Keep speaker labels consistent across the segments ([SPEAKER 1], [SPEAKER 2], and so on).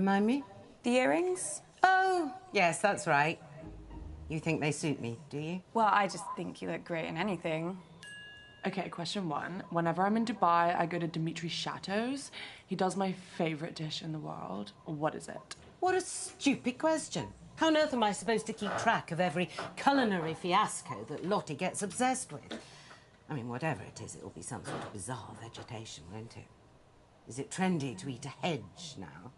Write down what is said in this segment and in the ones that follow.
[SPEAKER 1] Remind me?
[SPEAKER 2] The earrings?
[SPEAKER 1] Oh, yes, that's right. You think they suit me, do you?
[SPEAKER 2] Well, I just think you look great in anything.
[SPEAKER 3] Okay, question one. Whenever I'm in Dubai, I go to Dimitri's Chateau's. He does my favourite dish in the world. What is it?
[SPEAKER 1] What a stupid question. How on earth am I supposed to keep track of every culinary fiasco that Lottie gets obsessed with? I mean, whatever it is, it'll be some sort of bizarre vegetation, won't it? Is it trendy to eat a hedge now?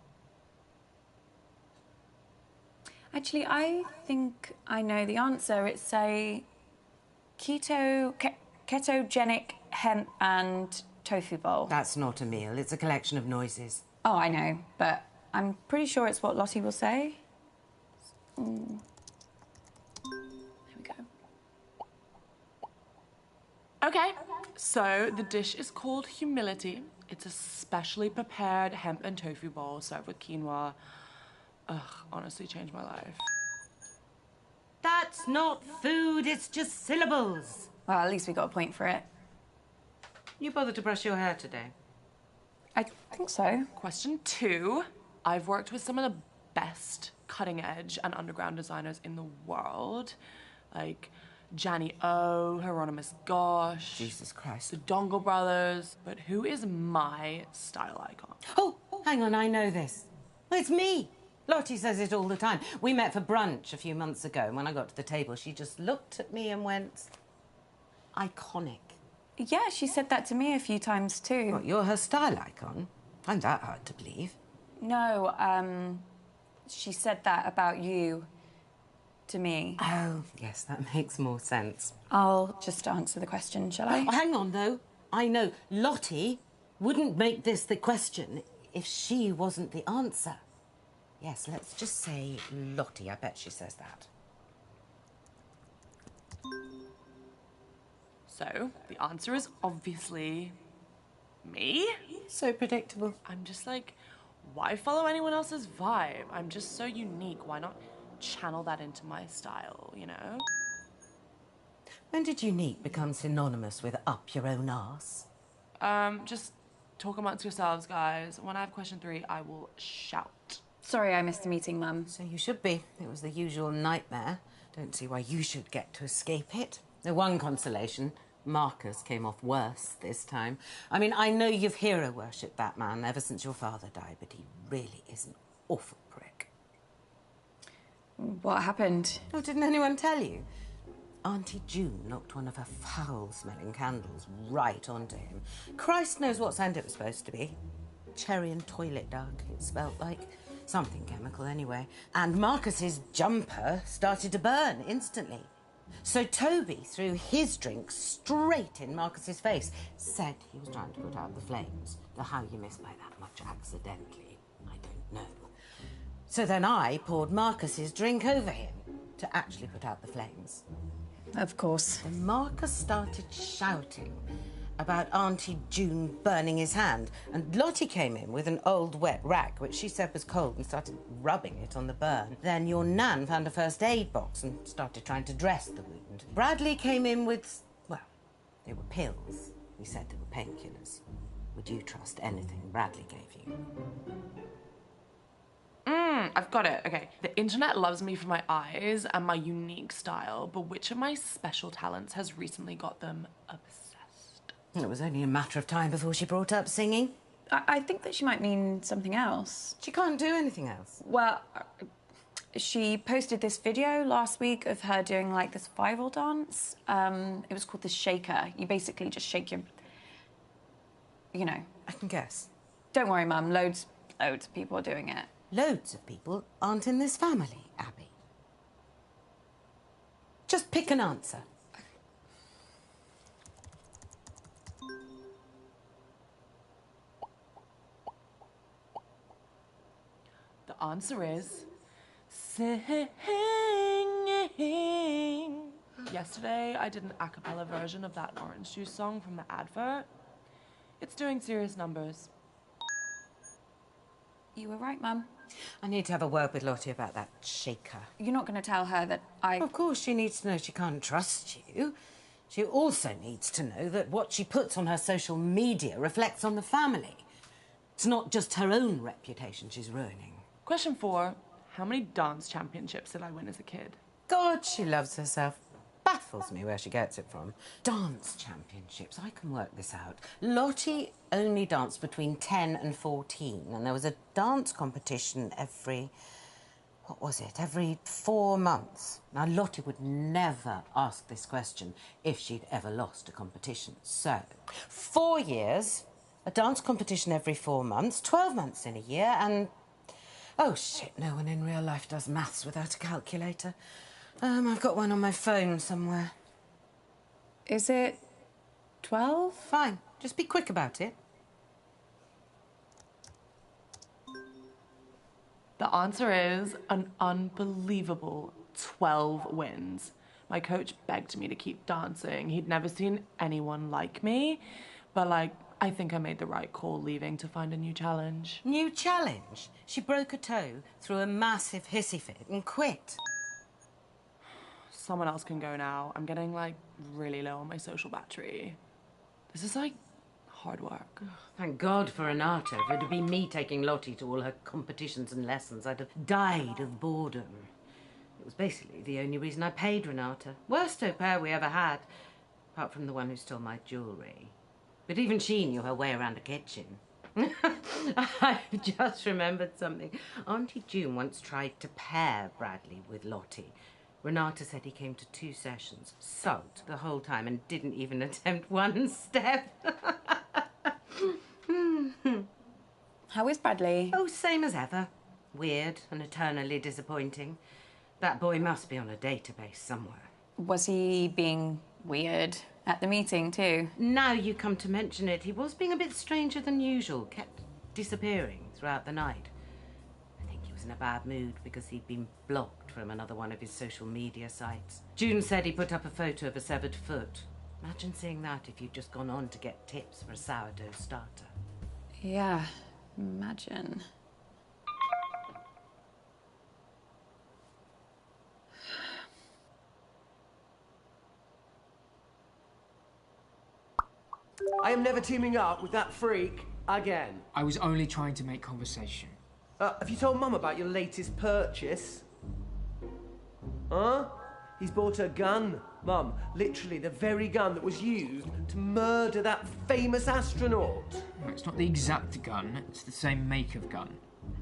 [SPEAKER 2] Actually, I think I know the answer. It's a ketogenic hemp and tofu bowl.
[SPEAKER 1] That's not a meal. It's a collection of noises.
[SPEAKER 2] Oh, I know, but I'm pretty sure it's what Lottie will say. There we go.
[SPEAKER 3] Okay, so the dish is called humility. It's a specially prepared hemp and tofu bowl served with quinoa. Ugh, honestly changed my life.
[SPEAKER 1] That's not food, it's just syllables.
[SPEAKER 2] Well, at least we got a point for it.
[SPEAKER 1] You bothered to brush your hair today?
[SPEAKER 2] I think so.
[SPEAKER 3] Question two. I've worked with some of the best cutting edge and underground designers in the world. Like Gianni O, Hieronymus Gosh.
[SPEAKER 1] Jesus Christ.
[SPEAKER 3] The Dongle Brothers. But who is my style icon?
[SPEAKER 1] Oh, hang on, I know this. It's me. Lottie says it all the time. We met for brunch a few months ago, and when I got to the table, she just looked at me and went, iconic.
[SPEAKER 2] Yeah, she said that to me a few times too.
[SPEAKER 1] What, you're her style icon? Find that hard to believe.
[SPEAKER 2] No, she said that about you to me.
[SPEAKER 1] Oh, yes, that makes more sense.
[SPEAKER 2] I'll just answer the question, shall I?
[SPEAKER 1] Oh, hang on, though. I know Lottie wouldn't make this the question if she wasn't the answer. Yes, let's just say Lottie. I bet she says that.
[SPEAKER 3] So, the answer is obviously me.
[SPEAKER 1] So predictable.
[SPEAKER 3] I'm just like, why follow anyone else's vibe? I'm just so unique. Why not channel that into my style, you know?
[SPEAKER 1] When did unique become synonymous with up your own arse?
[SPEAKER 3] Just talk amongst yourselves, guys. When I have question three, I will shout.
[SPEAKER 2] Sorry I missed the meeting, Mum.
[SPEAKER 1] So you should be. It was the usual nightmare. Don't see why you should get to escape it. The one consolation, Marcus came off worse this time. I mean, I know you've hero-worshipped that man ever since your father died, but he really is an awful prick.
[SPEAKER 2] What happened?
[SPEAKER 1] Oh, didn't anyone tell you? Auntie June knocked one of her foul-smelling candles right onto him. Christ knows what scent it was supposed to be. Cherry and toilet dug, it smelled like. Something chemical, anyway. And Marcus's jumper started to burn instantly. So Toby threw his drink straight in Marcus's face. Said he was trying to put out the flames. Now, how you miss by that much accidentally, I don't know. So then I poured Marcus's drink over him to actually put out the flames.
[SPEAKER 2] Of course.
[SPEAKER 1] And Marcus started shouting about Auntie June burning his hand, and Lottie came in with an old wet rag, which she said was cold, and started rubbing it on the burn. Then your nan found a first aid box and started trying to dress the wound. Bradley came in with, well, they were pills. He said they were painkillers. Would you trust anything Bradley gave you?
[SPEAKER 3] I've got it. Okay. The internet loves me for my eyes and my unique style, but which of my special talents has recently got them obsessed?
[SPEAKER 1] It was only a matter of time before she brought up singing.
[SPEAKER 2] I think that she might mean something else.
[SPEAKER 1] She can't do anything else.
[SPEAKER 2] Well, she posted this video last week of her doing, like, this survival dance. It was called the shaker. You basically just shake your... You know.
[SPEAKER 1] I can guess.
[SPEAKER 2] Don't worry, Mum. Loads of people are doing it.
[SPEAKER 1] Loads of people aren't in this family, Abby. Just pick an answer.
[SPEAKER 3] The answer is singing. Yesterday, I did an a cappella version of that orange juice song from the advert. It's doing serious numbers.
[SPEAKER 2] You were right, Mum.
[SPEAKER 1] I need to have a word with Lottie about that shaker.
[SPEAKER 2] You're not going to tell her that I...
[SPEAKER 1] Of course, she needs to know she can't trust you. She also needs to know that what she puts on her social media reflects on the family. It's not just her own reputation she's ruining.
[SPEAKER 3] Question 4. How many dance championships did I win as a kid?
[SPEAKER 1] God, she loves herself. Baffles me where she gets it from. Dance championships, I can work this out. Lottie only danced between 10 and 14, and there was a dance competition every 4 months. Now, Lottie would never ask this question if she'd ever lost a competition. So, 4 years, a dance competition every 4 months, 12 months in a year, and... Oh, shit, no one in real life does maths without a calculator. I've got one on my phone somewhere.
[SPEAKER 2] Is it 12?
[SPEAKER 1] Fine, just be quick about it.
[SPEAKER 3] The answer is an unbelievable 12 wins. My coach begged me to keep dancing. He'd never seen anyone like me, but I think I made the right call leaving to find a new challenge.
[SPEAKER 1] New challenge? She broke a toe, threw a massive hissy fit and quit.
[SPEAKER 3] Someone else can go now. I'm getting really low on my social battery. This is hard work.
[SPEAKER 1] Thank God for Renata. If it had been me taking Lottie to all her competitions and lessons, I'd have died of boredom. It was basically the only reason I paid Renata. Worst au pair we ever had, apart from the one who stole my jewellery. But even she knew her way around a kitchen. I've just remembered something. Auntie June once tried to pair Bradley with Lottie. Renata said he came to 2 sessions, sulked the whole time and didn't even attempt one step.
[SPEAKER 2] How is Bradley?
[SPEAKER 1] Oh, same as ever. Weird and eternally disappointing. That boy must be on a database somewhere.
[SPEAKER 2] Was he being weird at the meeting too?
[SPEAKER 1] Now you come to mention it, he was being a bit stranger than usual, kept disappearing throughout the night. I think he was in a bad mood because he'd been blocked from another one of his social media sites. June said he put up a photo of a severed foot. Imagine seeing that if you'd just gone on to get tips for a sourdough starter.
[SPEAKER 2] Yeah, imagine.
[SPEAKER 4] I am never teaming up with that freak again.
[SPEAKER 5] I was only trying to make conversation.
[SPEAKER 4] Have you told Mum about your latest purchase? Huh? He's bought a gun, Mum. Literally the very gun that was used to murder that famous astronaut.
[SPEAKER 5] No, it's not the exact gun, it's the same make of gun,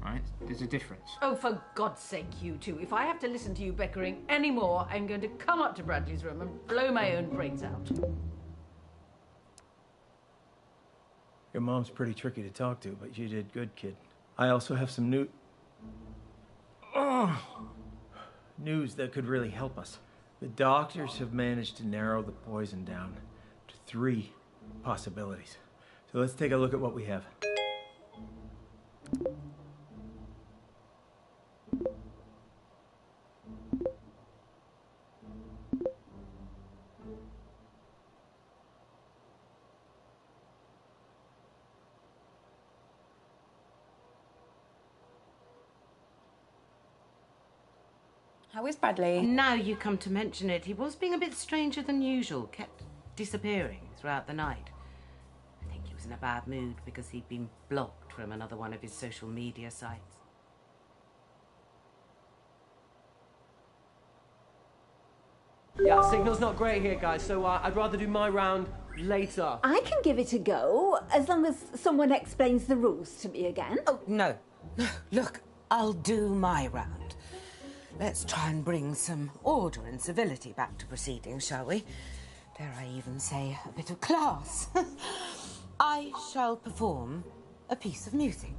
[SPEAKER 5] right? There's a difference.
[SPEAKER 6] Oh, for God's sake, you two. If I have to listen to you bickering anymore, I'm going to come up to Bradley's room and blow my own brains out.
[SPEAKER 7] Your mom's pretty tricky to talk to, but you did good, kid. I also have some news that could really help us. The doctors have managed to narrow the poison down to 3 possibilities. So let's take a look at what we have.
[SPEAKER 2] How is Bradley?
[SPEAKER 1] Now you come to mention it, he was being a bit stranger than usual, kept disappearing throughout the night. I think he was in a bad mood because he'd been blocked from another one of his social media sites.
[SPEAKER 4] Yeah, signal's not great here, guys, so I'd rather do my round later.
[SPEAKER 8] I can give it a go, as long as someone explains the rules to me again.
[SPEAKER 1] Oh, no. Look, I'll do my round. Let's try and bring some order and civility back to proceedings, shall we? Dare I even say a bit of class? I shall perform a piece of music.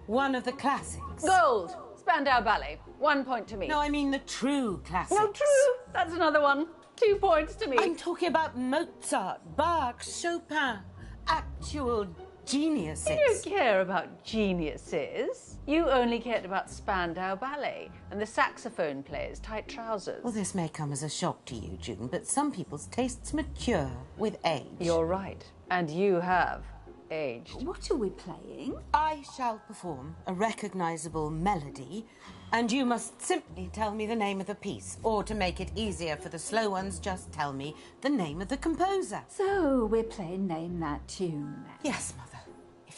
[SPEAKER 1] One of the classics.
[SPEAKER 6] Gold! Spandau Ballet. 1 point to me.
[SPEAKER 1] No, I mean the true classics.
[SPEAKER 6] No, true. That's another one. 2 points to me.
[SPEAKER 1] I'm talking about Mozart, Bach, Chopin. Actual geniuses.
[SPEAKER 6] You don't care about geniuses. You only cared about Spandau Ballet and the saxophone player's tight trousers.
[SPEAKER 1] Well, this may come as a shock to you, June, but some people's tastes mature with age.
[SPEAKER 6] You're right. And you have aged.
[SPEAKER 8] What are we playing?
[SPEAKER 1] I shall perform a recognisable melody, and you must simply tell me the name of the piece, or to make it easier for the slow ones, just tell me the name of the composer.
[SPEAKER 8] So we're playing Name That Tune then.
[SPEAKER 1] Yes, Mother. If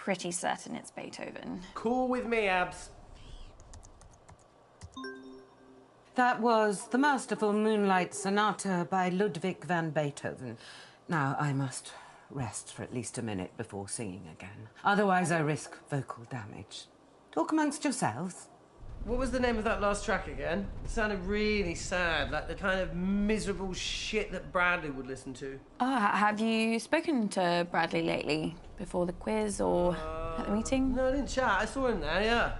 [SPEAKER 2] pretty certain it's Beethoven.
[SPEAKER 4] Cool with me, Abs.
[SPEAKER 1] That was the masterful Moonlight Sonata by Ludwig van Beethoven. Now, I must rest for at least a minute before singing again. Otherwise, I risk vocal damage. Talk amongst yourselves.
[SPEAKER 4] What was the name of that last track again? It sounded really sad, like the kind of miserable shit that Bradley would listen to.
[SPEAKER 2] Have you spoken to Bradley lately? Before the quiz or at the meeting?
[SPEAKER 4] No, I didn't chat. I saw him there, yeah.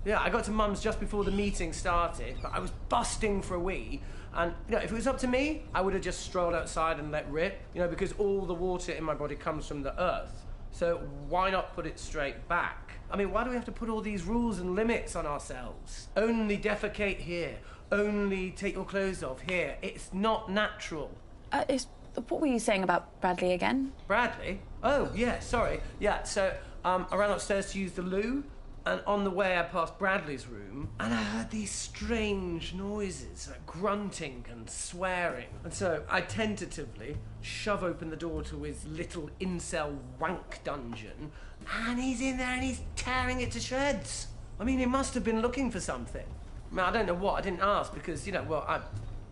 [SPEAKER 4] Yeah, I got to Mum's just before the meeting started, but I was busting for a wee. And, you know, if it was up to me, I would have just strolled outside and let rip, you know, because all the water in my body comes from the earth. So why not put it straight back? I mean, why do we have to put all these rules and limits on ourselves? Only defecate here. Only take your clothes off here. It's not natural.
[SPEAKER 2] What were you saying about Bradley again?
[SPEAKER 4] Bradley? Oh, yeah, sorry. Yeah, so I ran upstairs to use the loo, and on the way I passed Bradley's room, and I heard these strange noises, like grunting and swearing. And so I tentatively shove open the door to his little incel wank dungeon, and he's in there and he's tearing it to shreds. I mean, he must have been looking for something. I mean, I don't know what, I didn't ask because, you know, well,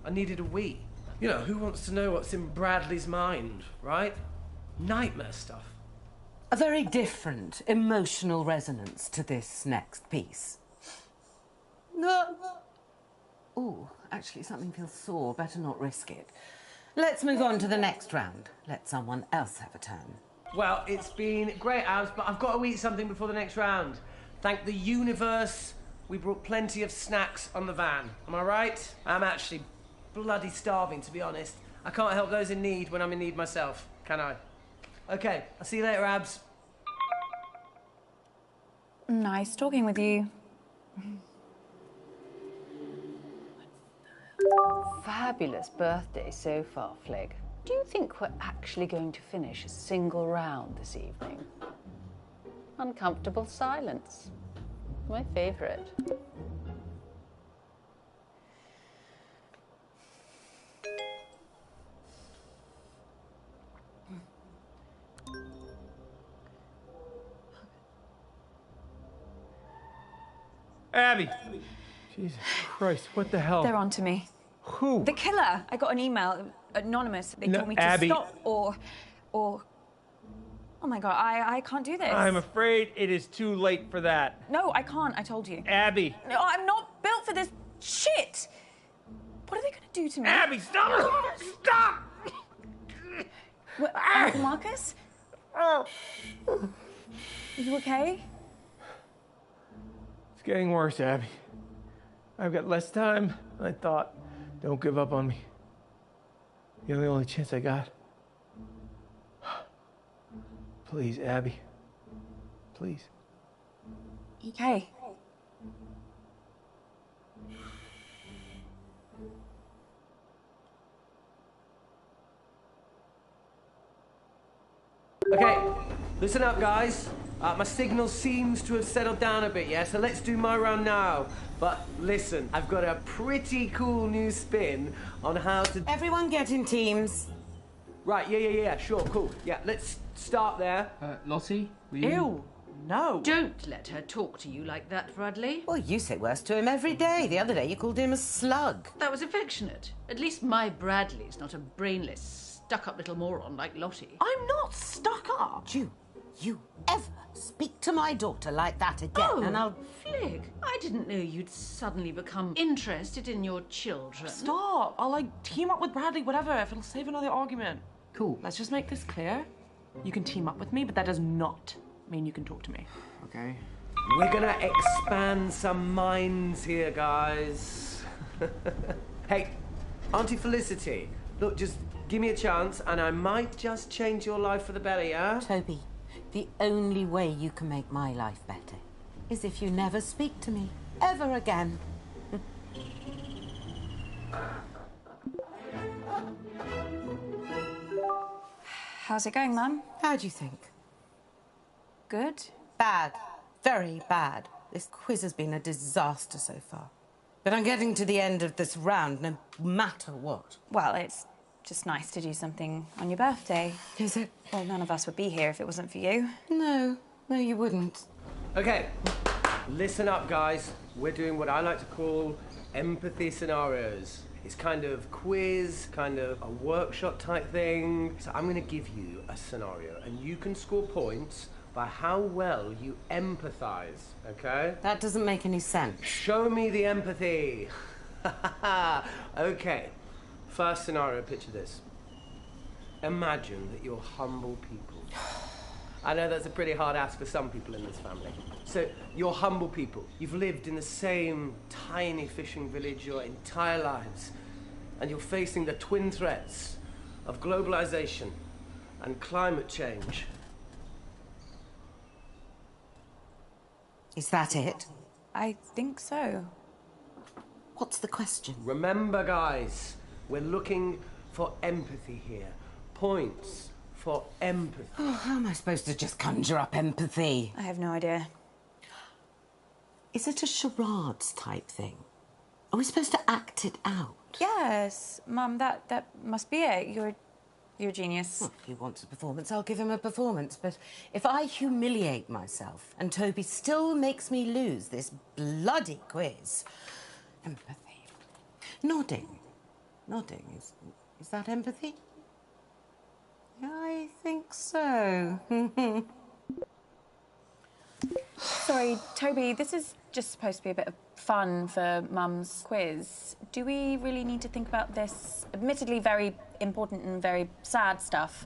[SPEAKER 4] I needed a wee. You know, who wants to know what's in Bradley's mind, right? Nightmare stuff.
[SPEAKER 1] A very different emotional resonance to this next piece. Ooh, actually, something feels sore. Better not risk it. Let's move on to the next round. Let someone else have a turn.
[SPEAKER 4] Well, it's been great, Abs, but I've got to eat something before the next round. Thank the universe, we brought plenty of snacks on the van. Am I right? I'm actually bloody starving, to be honest. I can't help those in need when I'm in need myself, can I? Okay, I'll see you later, Abs.
[SPEAKER 2] Nice talking with you.
[SPEAKER 6] Fabulous birthday so far, Flig. Do you think we're actually going to finish a single round this evening? Uncomfortable silence. My favourite.
[SPEAKER 7] Abby! Jesus Christ, what the hell?
[SPEAKER 2] They're on to me.
[SPEAKER 7] Who?
[SPEAKER 2] The killer. I got an email, anonymous. They
[SPEAKER 7] No,
[SPEAKER 2] told me to
[SPEAKER 7] Abby.
[SPEAKER 2] stop or... Oh my God, I can't do this.
[SPEAKER 7] I'm afraid it is too late for that.
[SPEAKER 2] No, I can't, I told you.
[SPEAKER 7] Abby!
[SPEAKER 2] No, I'm not built for this shit. What are they gonna do to me?
[SPEAKER 7] Abby, stop! Stop!
[SPEAKER 2] What, Uncle Marcus?
[SPEAKER 7] Oh.
[SPEAKER 2] Are you okay?
[SPEAKER 7] It's getting worse, Abby. I've got less time than I thought. Don't give up on me. You're the only chance I got. Please, Abby. Please.
[SPEAKER 2] Okay.
[SPEAKER 4] Okay, listen up, guys. My signal seems to have settled down a bit, yeah? So let's do my round now. But listen, I've got a pretty cool new spin on how to...
[SPEAKER 1] Everyone get in teams.
[SPEAKER 4] Right, yeah, sure, cool. Yeah, let's start there.
[SPEAKER 5] Lottie, will you...
[SPEAKER 3] Ew, no.
[SPEAKER 6] Don't let her talk to you like that, Bradley.
[SPEAKER 1] Well, you say worse to him every day. The other day you called him a slug.
[SPEAKER 6] That was affectionate. At least my Bradley's not a brainless, stuck-up little moron like Lottie.
[SPEAKER 3] I'm not stuck up.
[SPEAKER 1] You ever speak to my daughter like that again, and I'll...
[SPEAKER 6] Flig, I didn't know you'd suddenly become interested in your children.
[SPEAKER 3] Stop. I'll, team up with Bradley, whatever, if it'll save another argument.
[SPEAKER 5] Cool.
[SPEAKER 3] Let's just make this clear. You can team up with me, but that does not mean you can talk to me.
[SPEAKER 5] Okay.
[SPEAKER 4] We're gonna expand some minds here, guys. Hey, Auntie Felicity, look, just give me a chance and I might just change your life for the better, yeah?
[SPEAKER 1] Toby, the only way you can make my life better is if you never speak to me ever again.
[SPEAKER 2] How's it going, Mum?
[SPEAKER 1] How do you think?
[SPEAKER 2] Good?
[SPEAKER 1] Bad. Very bad. This quiz has been a disaster so far. But I'm getting to the end of this round no matter what.
[SPEAKER 2] Well, it's just nice to do something on your birthday.
[SPEAKER 1] Is it?
[SPEAKER 2] Well, none of us would be here if it wasn't for you.
[SPEAKER 1] No. No, you wouldn't.
[SPEAKER 4] Okay, listen up, guys. We're doing what I like to call empathy scenarios. It's kind of quiz, kind of a workshop type thing. So I'm going to give you a scenario, and you can score points by how well you empathize, okay?
[SPEAKER 1] That doesn't make any sense.
[SPEAKER 4] Show me the empathy. Okay, first scenario, picture this. Imagine that you're humble people. I know that's a pretty hard ask for some people in this family. So, you're humble people. You've lived in the same tiny fishing village your entire lives. And you're facing the twin threats of globalization and climate change.
[SPEAKER 1] Is that it?
[SPEAKER 2] I think so.
[SPEAKER 1] What's the question?
[SPEAKER 4] Remember, guys, we're looking for empathy here. Points for empathy.
[SPEAKER 1] Oh, how am I supposed to just conjure up empathy?
[SPEAKER 2] I have no idea.
[SPEAKER 1] Is it a charades type thing? Are we supposed to act it out?
[SPEAKER 2] Yes, Mum, that must be it. You're a genius.
[SPEAKER 1] Well, if he wants a performance, I'll give him a performance. But if I humiliate myself and Toby still makes me lose this bloody quiz... Empathy. Nodding. Nodding. Is that empathy? I think so.
[SPEAKER 2] Sorry, Toby, this is just supposed to be a bit of fun for Mum's quiz. Do we really need to think about this admittedly very important and very sad stuff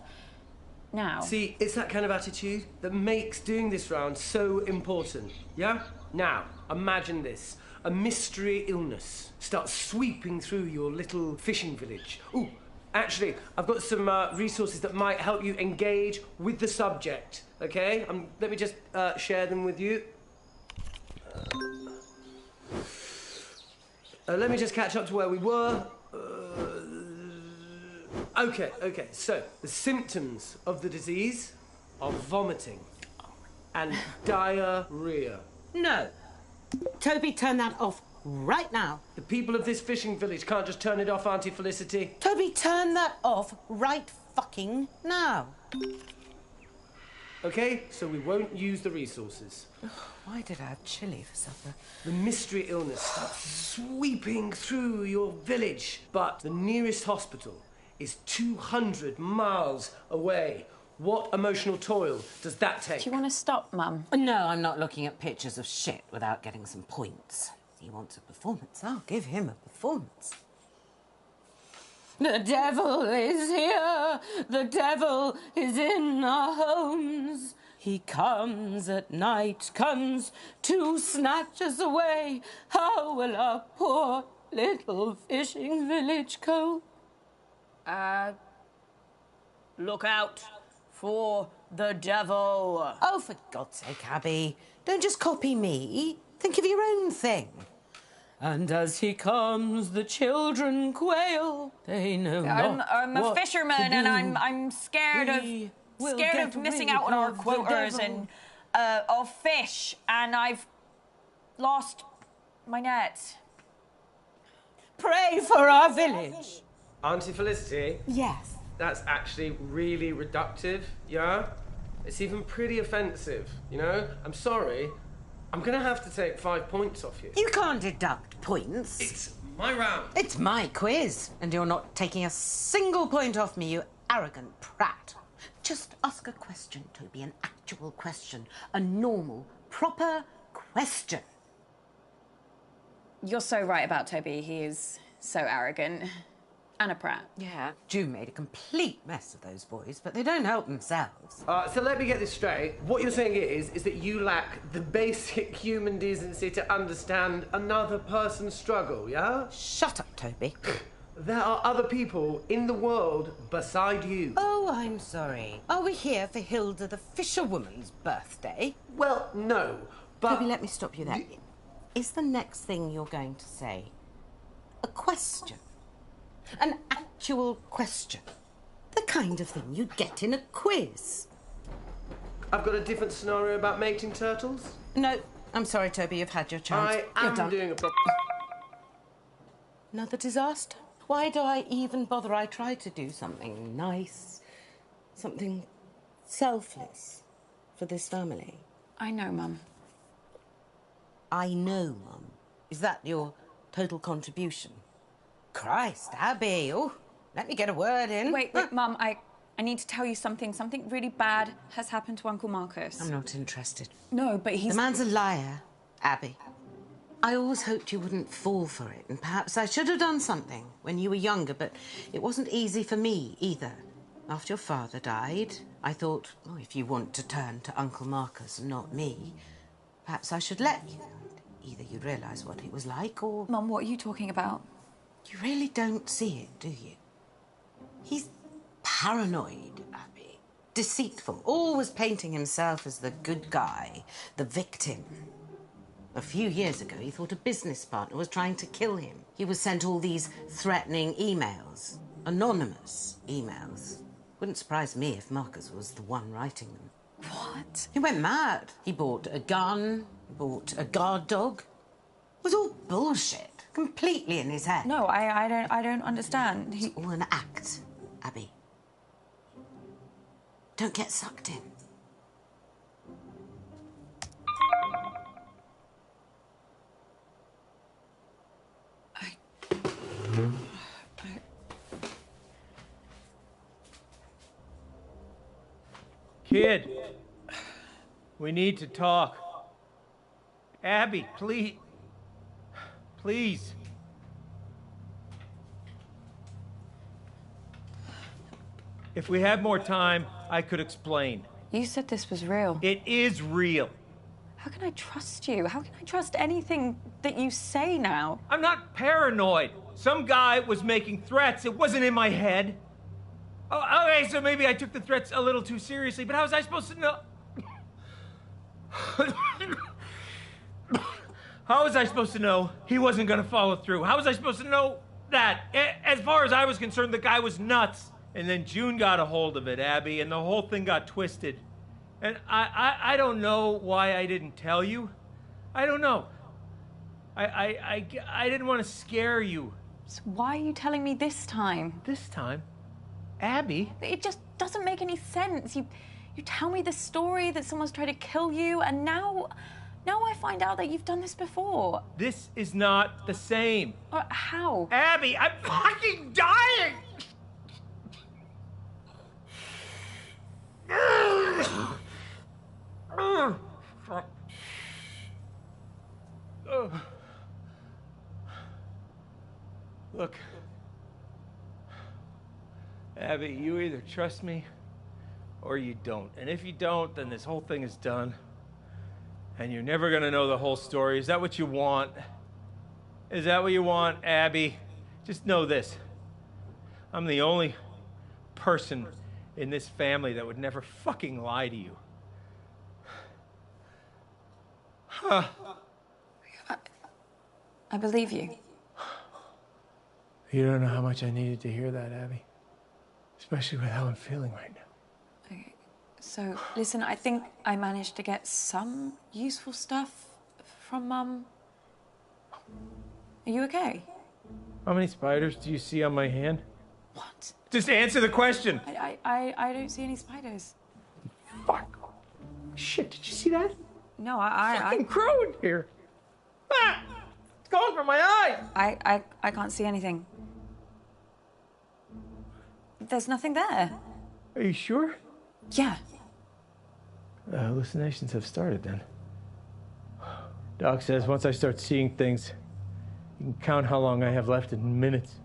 [SPEAKER 2] now?
[SPEAKER 4] See, it's that kind of attitude that makes doing this round so important, yeah? Now, imagine this. A mystery illness starts sweeping through your little fishing village. Ooh, actually, I've got some resources that might help you engage with the subject, okay? Let me just share them with you. Let me just catch up to where we were. Okay, so the symptoms of the disease are vomiting and diarrhea.
[SPEAKER 1] No. Toby, turn that off right now.
[SPEAKER 4] The people of this fishing village can't just turn it off, Auntie Felicity.
[SPEAKER 1] Toby, turn that off right fucking now.
[SPEAKER 4] Okay, so we won't use the resources.
[SPEAKER 1] Why did I have chili for supper?
[SPEAKER 4] The mystery illness starts sweeping through your village, but the nearest hospital is 200 miles away. What emotional toil does that take?
[SPEAKER 2] Do you want to stop, Mum?
[SPEAKER 1] No, I'm not looking at pictures of shit without getting some points. He wants a performance. I'll give him a performance. The devil is here. The devil is in our homes. He comes at night, comes to snatch us away. How will our poor little fishing village cope? Look out for the devil. Oh, for God's sake, Abby. Don't just copy me. Think of your own thing. And as he comes, the children quail. They know not
[SPEAKER 2] I'm a
[SPEAKER 1] what
[SPEAKER 2] fisherman,
[SPEAKER 1] to do.
[SPEAKER 2] and I'm scared of missing out on our quotas and of fish, and I've lost my net.
[SPEAKER 1] Pray for our village.
[SPEAKER 4] Auntie Felicity?
[SPEAKER 1] Yes.
[SPEAKER 4] That's actually really reductive, yeah? It's even pretty offensive, you know? I'm sorry. I'm gonna have to take 5 points off you.
[SPEAKER 1] You can't deduct points.
[SPEAKER 4] It's my round.
[SPEAKER 1] It's my quiz, and you're not taking a single point off me, you arrogant prat. Just ask a question, Toby, an actual question. A normal, proper question.
[SPEAKER 2] You're so right about Toby. He is so arrogant. And a prat.
[SPEAKER 1] Yeah. June made a complete mess of those boys, but they don't help themselves.
[SPEAKER 4] So let me get this straight. What you're saying is that you lack the basic human decency to understand another person's struggle, yeah?
[SPEAKER 1] Shut up, Toby.
[SPEAKER 4] There are other people in the world beside you.
[SPEAKER 1] Oh, I'm sorry. Are we here for Hilda the fisherwoman's birthday?
[SPEAKER 4] Well, no, but...
[SPEAKER 1] Toby, let me stop you there. Is the next thing you're going to say a question? An actual question? The kind of thing you'd get in a quiz.
[SPEAKER 4] I've got a different scenario about mating turtles.
[SPEAKER 1] No, I'm sorry, Toby, you've had your chance.
[SPEAKER 4] I
[SPEAKER 1] You're
[SPEAKER 4] am
[SPEAKER 1] done.
[SPEAKER 4] doing a...
[SPEAKER 1] Another disaster? Why do I even bother? I tried to do something nice, something selfless for this family.
[SPEAKER 2] I know, Mum.
[SPEAKER 1] I know, Mum. Is that your total contribution? Christ, Abby. Oh, let me get a word in.
[SPEAKER 2] Wait, Mum, I need to tell you something. Something really bad has happened to Uncle Marcus.
[SPEAKER 1] I'm not interested.
[SPEAKER 2] No, but he's...
[SPEAKER 1] The man's a liar, Abby. I always hoped you wouldn't fall for it, and perhaps I should have done something when you were younger, but it wasn't easy for me either. After your father died, I thought, oh, if you want to turn to Uncle Marcus and not me, perhaps I should let you. Either you'd realise what it was like, or...
[SPEAKER 2] Mum, what are you talking about?
[SPEAKER 1] You really don't see it, do you? He's paranoid, Abby. Deceitful, always painting himself as the good guy, the victim. A few years ago, he thought a business partner was trying to kill him. He was sent all these threatening emails, anonymous emails. Wouldn't surprise me if Marcus was the one writing them.
[SPEAKER 2] What?
[SPEAKER 1] He went mad. He bought a gun, bought a guard dog. It was all bullshit, completely in his head.
[SPEAKER 2] No, I don't understand.
[SPEAKER 1] It's all an act, Abby. Don't get sucked in.
[SPEAKER 7] Kid, we need to talk. Abby, please. Please. If we had more time, I could explain.
[SPEAKER 2] You said this was real.
[SPEAKER 7] It is real.
[SPEAKER 2] How can I trust you? How can I trust anything that you say now?
[SPEAKER 7] I'm not paranoid. Some guy was making threats. It wasn't in my head. Oh, okay, so maybe I took the threats a little too seriously, but how was I supposed to know? How was I supposed to know he wasn't going to follow through? How was I supposed to know that? As far as I was concerned, the guy was nuts. And then June got a hold of it, Abby, and the whole thing got twisted. And I don't know why I didn't tell you. I don't know. I didn't want to scare you.
[SPEAKER 2] So why are you telling me this time?
[SPEAKER 7] This time? Abby?
[SPEAKER 2] It just doesn't make any sense. You tell me the story that someone's tried to kill you, and now I find out that you've done this before.
[SPEAKER 7] This is not the same.
[SPEAKER 2] How?
[SPEAKER 7] Abby, I'm fucking dying! Look, Abby, you either trust me or you don't. And if you don't, then this whole thing is done. And you're never gonna know the whole story. Is that what you want? Is that what you want, Abby? Just know this. I'm the only person in this family that would never fucking lie to you. Huh.
[SPEAKER 2] I believe you.
[SPEAKER 7] You don't know how much I needed to hear that, Abby. Especially with how I'm feeling right now.
[SPEAKER 2] Okay. So, listen, I think I managed to get some useful stuff from Mum. Are you okay?
[SPEAKER 7] How many spiders do you see on my hand?
[SPEAKER 2] What?
[SPEAKER 7] Just answer the question.
[SPEAKER 2] I don't see any spiders.
[SPEAKER 7] Fuck. Shit, did you see that?
[SPEAKER 2] No,
[SPEAKER 7] Fucking crow in here. Ah! It's going for my eye.
[SPEAKER 2] I can't see anything. There's nothing there.
[SPEAKER 7] Are you sure?
[SPEAKER 2] Yeah.
[SPEAKER 7] Hallucinations have started then. Doc says once I start seeing things, you can count how long I have left in minutes.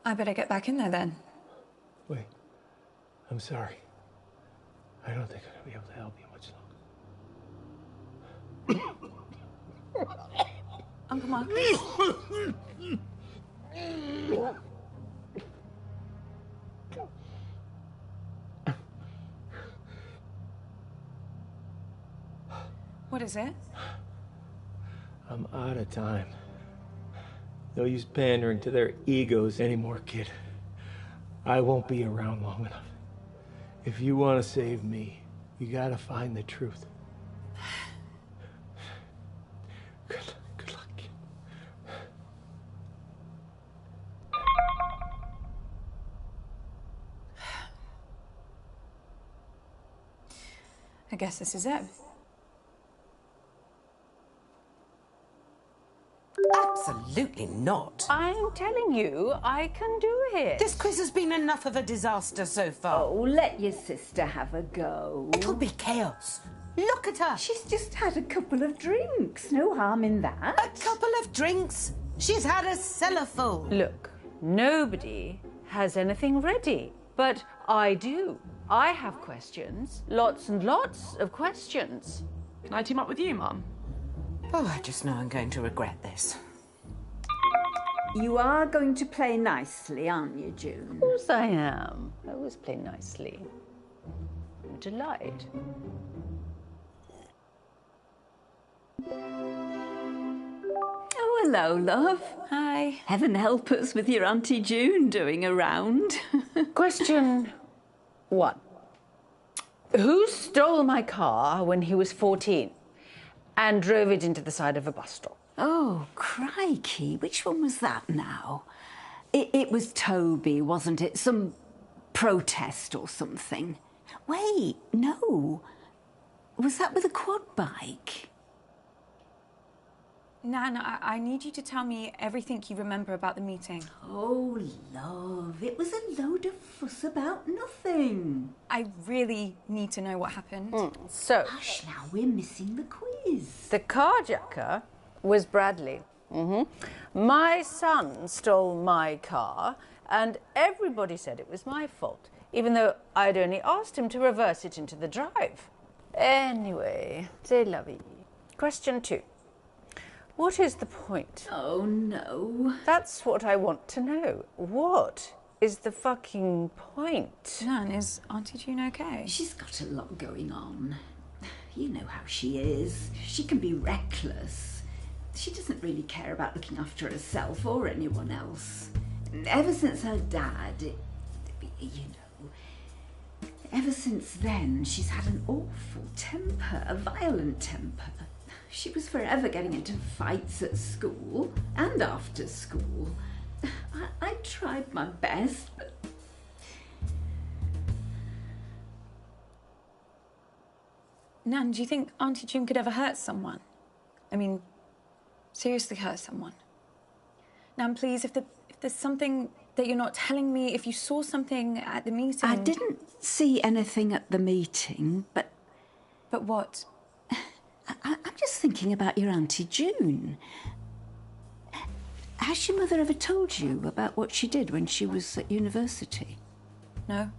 [SPEAKER 2] I better get back in there then.
[SPEAKER 7] Wait. I'm sorry. I don't think I'm gonna be able to help you much longer.
[SPEAKER 2] Uncle Mark. What is it?
[SPEAKER 7] I'm out of time. No use pandering to their egos anymore, kid. I won't be around long enough. If you want to save me, you gotta find the truth. Good luck, kid.
[SPEAKER 2] I guess this is it.
[SPEAKER 1] Absolutely not.
[SPEAKER 6] I'm telling you, I can do it.
[SPEAKER 1] This quiz has been enough of a disaster so far.
[SPEAKER 8] Oh, let your sister have a go.
[SPEAKER 1] It'll be chaos. Look at her.
[SPEAKER 8] She's just had a couple of drinks. No harm in that.
[SPEAKER 1] A couple of drinks. She's had a cellar full.
[SPEAKER 6] Look, nobody has anything ready, but I do. I have questions. Lots and lots of questions.
[SPEAKER 3] Can I team up with you, Mum?
[SPEAKER 1] Oh, I just know I'm going to regret this.
[SPEAKER 8] You are going to play nicely, aren't you, June?
[SPEAKER 6] Of course I am. I always play nicely. I'm a delight.
[SPEAKER 8] Oh, hello, love.
[SPEAKER 2] Hi.
[SPEAKER 8] Heaven help us with your Auntie June doing a round.
[SPEAKER 6] Question 1. Who stole my car when he was 14 and drove it into the side of a bus stop?
[SPEAKER 8] Oh, crikey. Which one was that now? It was Toby, wasn't it? Some protest or something. Wait, no. Was that with a quad bike?
[SPEAKER 2] Nan, I need you to tell me everything you remember about the meeting.
[SPEAKER 8] Oh, love, it was a load of fuss about nothing.
[SPEAKER 2] I really need to know what happened.
[SPEAKER 6] So,
[SPEAKER 8] Hush now, we're missing the quiz.
[SPEAKER 6] the carjacker was Bradley. My son stole my car, and everybody said it was my fault, even though I'd only asked him to reverse it into the drive. Anyway, c'est la vie. Question 2. What is the point?
[SPEAKER 8] Oh, no.
[SPEAKER 6] That's what I want to know. What is the fucking point?
[SPEAKER 2] Nan, is Auntie June okay?
[SPEAKER 8] She's got a lot going on. You know how she is. She can be reckless. She doesn't really care about looking after herself or anyone else. Ever since her dad, you know, ever since then, she's had an awful temper, a violent temper. She was forever getting into fights at school and after school. I tried my best, but...
[SPEAKER 2] Nan, do you think Auntie June could ever hurt someone? I mean, seriously hurt someone? Nan, please, if there's something that you're not telling me, if you saw something at the meeting...
[SPEAKER 8] I didn't see anything at the meeting, but...
[SPEAKER 2] But what?
[SPEAKER 8] I'm just thinking about your Auntie June. Has your mother ever told you about what she did when she was at university?
[SPEAKER 2] No?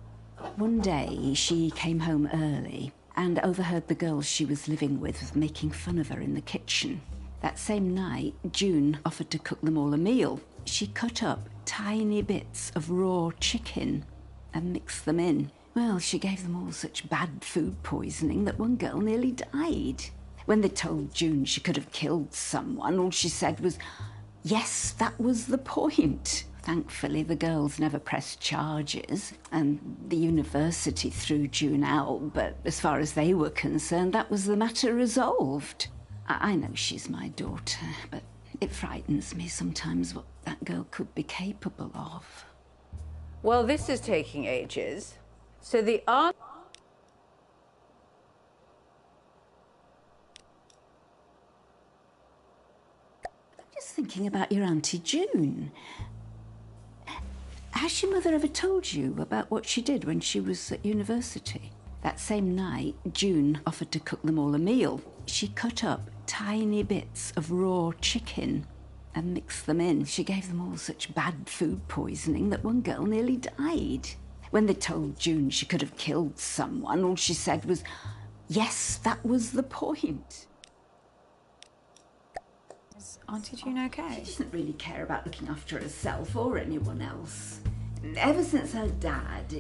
[SPEAKER 8] One day she came home early and overheard the girls she was living with making fun of her in the kitchen. That same night, June offered to cook them all a meal. She cut up tiny bits of raw chicken and mixed them in. Well, she gave them all such bad food poisoning that one girl nearly died. When they told June she could have killed someone, all she said was, yes, that was the point. Thankfully, the girls never pressed charges, and the university threw June out, but as far as they were concerned, that was the matter resolved. I know she's my daughter, but it frightens me sometimes what that girl could be capable of.
[SPEAKER 6] Well, this is taking ages. So the answer...
[SPEAKER 8] Thinking about your Auntie June. Has your mother ever told you about what she did when she was at university? That same night, June offered to cook them all a meal. She cut up tiny bits of raw chicken and mixed them in. She gave them all such bad food poisoning that one girl nearly died. When they told June she could have killed someone, all she said was, yes, that was the point.
[SPEAKER 2] Is Auntie June okay?
[SPEAKER 8] She doesn't really care about looking after herself or anyone else. Ever since her dad,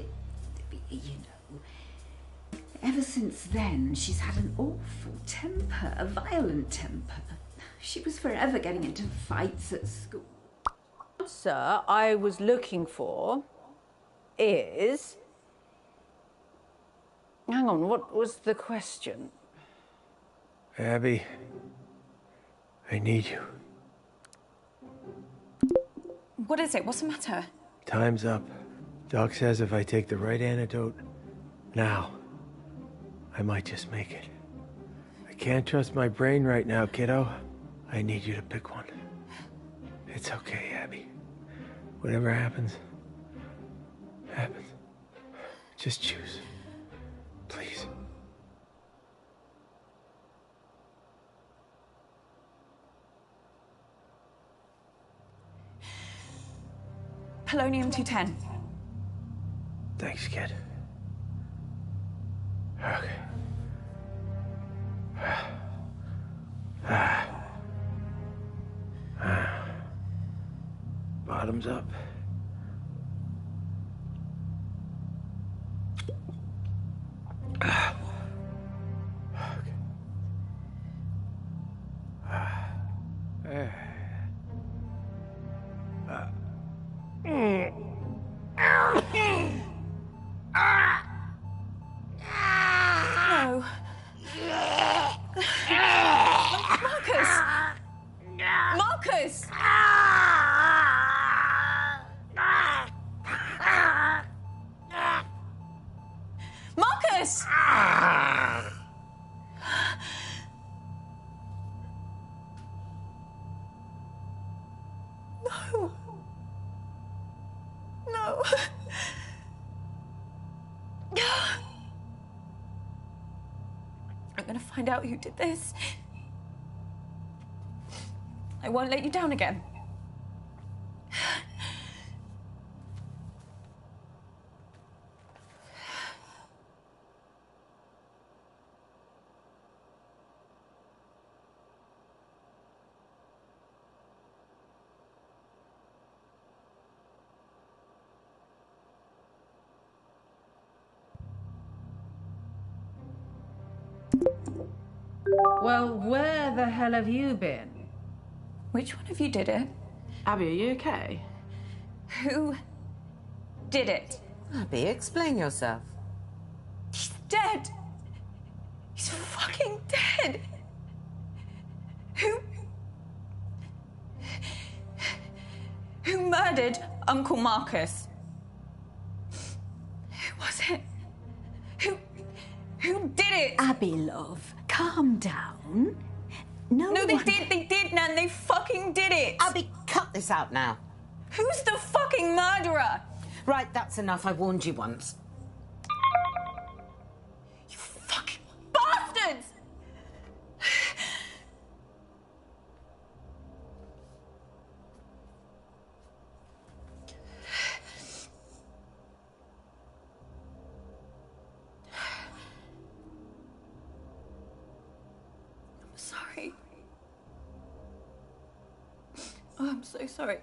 [SPEAKER 8] you know, ever since then, she's had an awful temper, a violent temper. She was forever getting into fights at school.
[SPEAKER 6] The answer I was looking for is... Hang on, what was the question?
[SPEAKER 7] Abby, I need you.
[SPEAKER 2] What is it? What's the matter?
[SPEAKER 7] Time's up. Doc says if I take the right antidote now, I might just make it. I can't trust my brain right now, kiddo. I need you to pick one. It's okay, Abby. Whatever happens, happens. Just choose. Please.
[SPEAKER 2] Polonium-210.
[SPEAKER 7] Thanks, kid. Okay. Bottoms up.
[SPEAKER 2] No. Marcus! Marcus! Marcus! No. No. I'm gonna find out who did this. I won't let you down again.
[SPEAKER 6] Well, where the hell have you been?
[SPEAKER 2] Which one of you did it?
[SPEAKER 3] Abby, are you okay?
[SPEAKER 2] Who did it?
[SPEAKER 1] Abby, explain yourself.
[SPEAKER 2] He's dead. He's fucking dead. Who murdered Uncle Marcus? Who was it? Who did it?
[SPEAKER 8] Abby, love, calm down. No,
[SPEAKER 2] They did, Nan. They fucking did it.
[SPEAKER 1] Abby, cut this out now.
[SPEAKER 2] Who's the fucking murderer?
[SPEAKER 1] Right, that's enough. I warned you once.
[SPEAKER 2] You fucking bastards! I'm sorry. Oh, I'm so sorry.